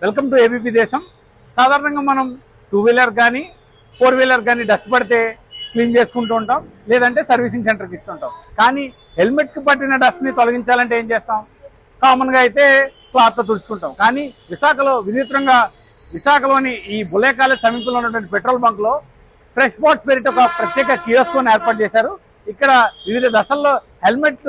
Welcome to ABP దేశం. సాధారణంగా మనం 2 వీలర్ కానీ 4 వీలర్ కానీ డస్ట్ పడితే క్లీన్ చేసుకుంటూ ఉంటాం, లేదంటే సర్వీసింగ్ సెంటర్కి ఇస్తుంటాం. కానీ హెల్మెట్కి పట్టిన డస్ట్ని తొలగించాలంటే ఏం చేస్తాం? కామన్గా అయితే క్లాత్తో తుడుచుకుంటాం. కానీ విశాఖలోని ఈ బుల్లే కాలేజ్ సమీపంలో ఉన్నటువంటి పెట్రోల్ బంక్లో ఫ్రెష్ స్పాట్స్ పేరిట ఒక ప్రత్యేక కియోస్కోని ఏర్పాటు చేశారు. ఇక్కడ వివిధ దశల్లో హెల్మెట్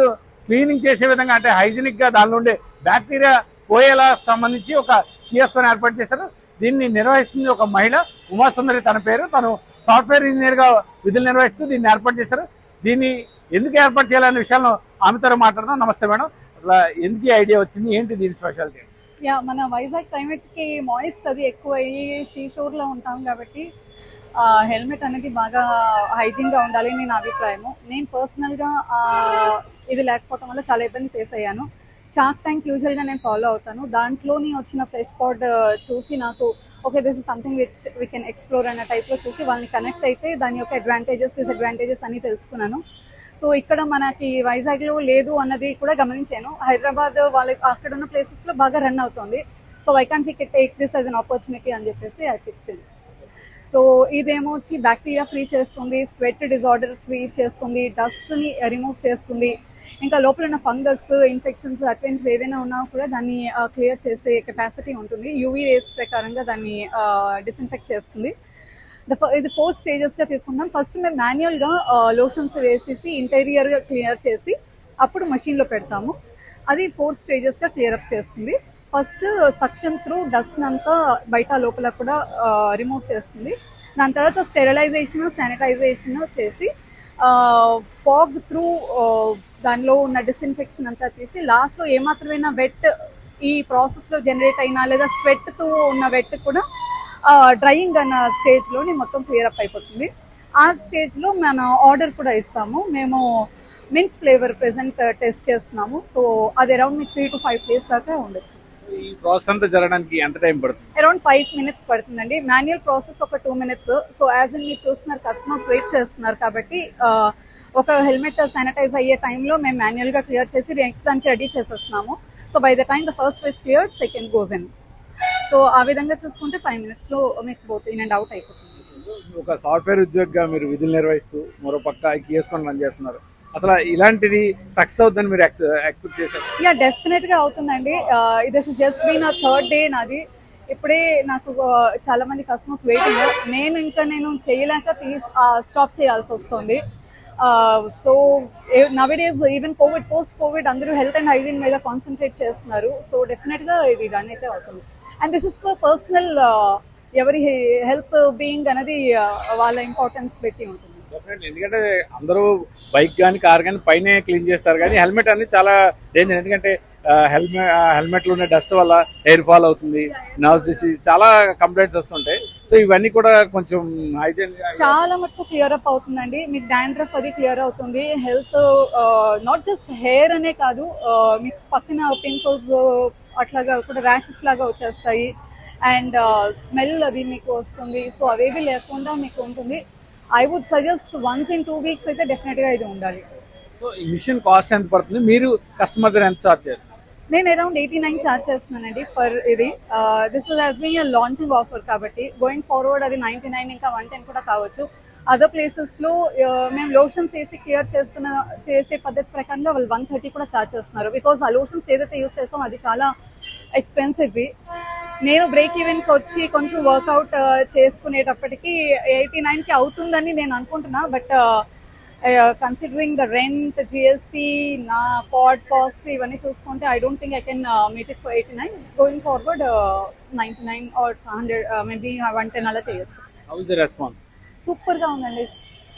క్లీనింగ్ చేసే విధంగా, అంటే హైజీనిక్గా దానిలో ఉండే బ్యాక్టీరియా పోయేలా సంబంధించి ఒక కియోస్కోని ఏర్పాటు చేశారు. దీన్ని నిర్వహిస్తుంది ఒక మహిళ, ఉమాసుందరి తన పేరు. తను సాఫ్ట్వేర్ ఇంజనీర్గా విధులు నిర్వహిస్తూ దీన్ని ఏర్పాటు చేశారు. దీన్ని ఎందుకు ఏర్పాటు చేయాలనే విషయాలను ఆమెతో మాట్లాడదాం. నమస్తే మేడం, అట్లా ఎందుకు ఈ ఐడియా వచ్చింది, ఏంటి దీని స్పెషాలిటీ? మన వైజాగ్ క్లైమేట్ కి మాయిస్ట్ అది ఎక్కువ అయ్యి షోర్ లో ఉంటాం కాబట్టి హెల్మెట్ అనేది బాగా హైజీన్ గా ఉండాలి అని నా అభిప్రాయము. నేను పర్సనల్ గా ఇది లేకపోవడం వల్ల చాలా ఇబ్బంది ఫేస్ అయ్యాను. షార్క్ ట్యాంక్ యూజువల్ గా నేను ఫాలో అవుతాను. దాంట్లోని వచ్చిన ఫ్రెష్ స్పాట్ చూసి నాకు okay this is something which we can explore అన్న టైప్ లో చూసి వాళ్ళని కనెక్ట్ అయితే దాని యొక్క అడ్వాంటేజెస్ డిసడ్వాంటేజెస్ అని తెలుసుకున్నాను. సో ఇక్కడ మనకి వైజాగ్ లో లేదు అన్నది కూడా గమనించాను. హైదరాబాద్ వాళ్ళ అక్కడ ఉన్న ప్లేసెస్ లో బాగా రన్ అవుతుంది. So I can't take this as an opportunity అని చెప్పేసి ఐ ఫిక్స్డ్ ఇట్. సో ఇదేమో వచ్చి బ్యాక్టీరియా ఫ్రీ చేస్తుంది, స్వెట్ డిజార్డర్ ఫ్రీ చేస్తుంది, డస్ట్ ని రిమూవ్ చేస్తుంది, ఇంకా లోపల ఉన్న ఫంగస్ ఇన్ఫెక్షన్స్ అటువంటివి ఏవైనా ఉన్నా కూడా దాన్ని క్లియర్ చేసే కెపాసిటీ ఉంటుంది. యూవీ రేస్ ప్రకారంగా దాన్ని డిస్ఇన్ఫెక్ట్ చేస్తుంది. ఇది 4 స్టేజెస్ గా తీసుకుంటాం. ఫస్ట్ మేము మాన్యువల్ గా లోషన్స్ వేసేసి ఇంటీరియర్ గా క్లియర్ చేసి అప్పుడు మషిన్ లో పెడతాము. అది 4 స్టేజెస్ గా క్లియర్ అప్ చేస్తుంది. ఫస్ట్ సక్షన్ త్రూ డస్ట్ అంతా బయట లోపల కూడా రిమూవ్ చేస్తుంది. దాని తర్వాత స్టెరిలైజేషన్ శానిటైజేషన్ చేసి ఫాగ్ త్రూ దానిలో ఉన్న డిస్ఇన్ఫెక్షన్ అంతా తీసి లాస్ట్ లో ఏమాత్రమైనా వెట్ ఈ ప్రాసెస్ లో జనరేట్ అయినా లేదా స్వెట్ తో ఉన్న వెట్ కూడా డ్రైయింగ్ అన్న స్టేజ్ లోని మొత్తం క్లియర్ అప్ అయిపోతుంది. ఆ స్టేజ్ లో మన ఆర్డర్ కూడా ఇస్తాము. మేము మింట్ ఫ్లేవర్ ప్రెసెంట్ టెస్ట్ చేస్తున్నాము. సో అది అరౌండ్ మీకు 3 to 5 days దాకా ఉండొచ్చు. ఈ ప్రాసెస్ అంతా జరగడానికి ఎంత టైం పడుతుంది? అరౌండ్ 5 minutes పడుతుందండి. మాన్యువల్ ప్రాసెస్ ఒక 2 minutes. సో యాజ్ ఇన్ మీరు చూస్తున్నారు కస్టమర్స్ వెయిట్ చేస్తున్నారు కాబట్టి ఒక హెల్మెట్ శానిటైజ్ అయ్యే టైంలో మేము మాన్యువల్ గా క్లియర్ చేసి నెక్స్ట్ దానికి రెడీ చేసేస్తున్నాము. So by the time the first phase cleared, second goes in. So ఆ విధంగా చూసుకుంటే 5 minutes లో మీకు పోతే ఇన్ అండ్ అవుట్ అయిపోతుంది. ఒక సాఫ్ట్వేర్ ఉద్యోగిగా మీరు విధులు నిర్వహిస్తూ మరో పక్క కియోస్కోని రన్ చేస్తున్నారు. అసలు ఇలాంటిది సక్సెస్ అవుతుందని మీరు ఎక్స్పెక్ట్ చేశారు? యా, డెఫినెట్ గా అవుతుందండి. దిస్ ఇస్ జస్ట్ బీన్ ఆ 3rd day నాది. ఇప్పుడే నాకు చాలా మంది కస్టమర్స్ వెయిటింగ్. నేను చేయలేక స్టాప్ చేయాల్సి వస్తుంది. So nowadays even post Covid అందరూ హెల్త్ అండ్ హైజీన్ మీద కాన్సన్ట్రేట్ చేస్తున్నారు. సో డెఫినెట్ గా ఇది రన్ అయితే అవుతుంది. And this is for personal, ఎవరి హెల్త్ బీయింగ్ అనేది వాళ్ళ ఇంపార్టెన్స్ పెట్టి ఉంటుంది. ఎందుకంటే అందరూ బైక్ కానీ కార్ కానీ పైన క్లీన్ చేస్తారు, కానీ హెల్మెట్ అనేది చాలా డేంజర్. ఎందుకంటే హెల్మెట్ లో ఉన్న డస్ట్ వల్ల హెయిర్ ఫాల్ అవుతుంది, నర్వ్స్ డిసీజ్, చాలా కంప్లైంట్స్ వస్తుంటాయి. సో ఇవన్నీ కూడా కొంచెం హైజీన్ చాలా మటుకు క్లియర్ అప్ అవుతుందండి. మీకు డాండ్రఫ్ అది క్లియర్ అవుతుంది. హెల్త్ నాట్ జస్ట్ హెయిర్ అనే కాదు, మీకు పక్కన పింపుల్స్ అట్లాగా కూడా ర్యాషెస్ లాగా వచ్చేస్తాయి. అండ్ స్మెల్ అది మీకు వస్తుంది. సో అవేవి లేకుండా మీకు ఉంటుంది. I would suggest once in 2 weeks అయితే డెఫినెట్ గా ఇది ఉండాలి. సో ఈ మిషన్ కాస్ట్ ఎంత పడుతుంది? మీరు కస్టమర్ దగ్గర ఎంత చార్జ్ చేస్తారు? నేను అరౌండ్ 89 చార్జ్ చేస్తున్నానండి ఫర్ ఇది. This has been a launching offer కాబట్టి గోయింగ్ ఫార్వర్డ్ అది 99 ఇంకా 110 కూడా కావచ్చు. అదర్ ప్లేసెస్ లో మేము లోషన్స్ వేసి క్లియర్ చేసే పద్ధతి ప్రకారంగా వాళ్ళు 130 కూడా చార్జ్ చేస్తున్నారు. బికాస్ ఆ లోషన్స్ ఏదైతే యూస్ చేస్తామో అది చాలా ఎక్స్పెన్సివ్. నేను బ్రేక్ ఈవెన్ కి వచ్చి కొంచెం వర్కౌట్ చేసుకునేటప్పటికి 89 కి అవుతుందని నేను అనుకుంటున్నా. But considering the rent, GST, నా పాడ్ కాస్ట్ ఇవన్నీ చూసుకుంటే I don't think I can meet it for 89. Going forward 99 or 100 maybe 110 అలా చేయొచ్చు. How is the response? Super గా ఉందండి.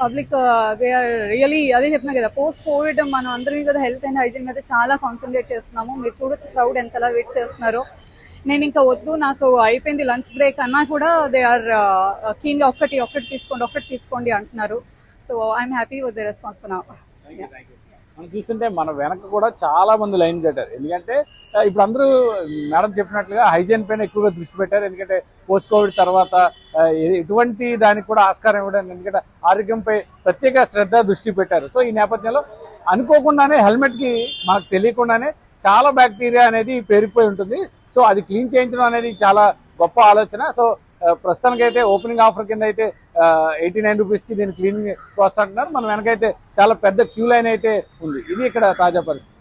పబ్లిక్ దే ఆర్ రియలీ, అదే చెప్పినా కదా, పోస్ట్ కోవిడ్ మనం అందరం కదా హెల్త్ అండ్ హైజీన్ మీద చాలా కాన్సన్ట్రేట్ చేస్తున్నాము. మీరు చూడొచ్చు క్రౌడ్ ఎంతలా వెయిట్ చేస్తున్నారో. నేను ఇంకా వద్దు, నాకు అయిపోయింది లంచ్ బ్రేక్ అన్నా కూడా దే ఆర్ కీన్ గా ఒక్కటి తీసుకోండి అంటున్నారు. So I'm happy with the response for now. మనం చూస్తుంటే మన వెనక కూడా చాలా మంది లైన్ కట్టారు. ఎందుకంటే ఇప్పుడు అందరూ మేడం చెప్పినట్లుగా హైజీన్ పైన ఎక్కువగా దృష్టి పెట్టారు. ఎందుకంటే పోస్ట్ కోవిడ్ తర్వాత ఎటువంటి దానికి కూడా ఆస్కారం ఇవ్వడం, ఎందుకంటే ఆరోగ్యంపై ప్రత్యేక శ్రద్ధ దృష్టి పెట్టారు. సో ఈ నేపథ్యంలో అనుకోకుండానే హెల్మెట్ కి మనకు తెలియకుండానే చాలా బ్యాక్టీరియా అనేది పేరుకుపోయి ఉంటుంది. సో అది క్లీన్ చేయించడం అనేది చాలా గొప్ప ఆలోచన. సో ప్రస్తుతానికి అయితే ఓపెనింగ్ ఆఫర్ కింద అయితే 89 రూపీస్కి దీన్ని క్లీనింగ్ వస్తుంటున్నారు. మన వెనకైతే చాలా పెద్ద క్యూ లైన్ అయితే ఉంది. ఇది ఇక్కడ తాజా పరిస్థితి.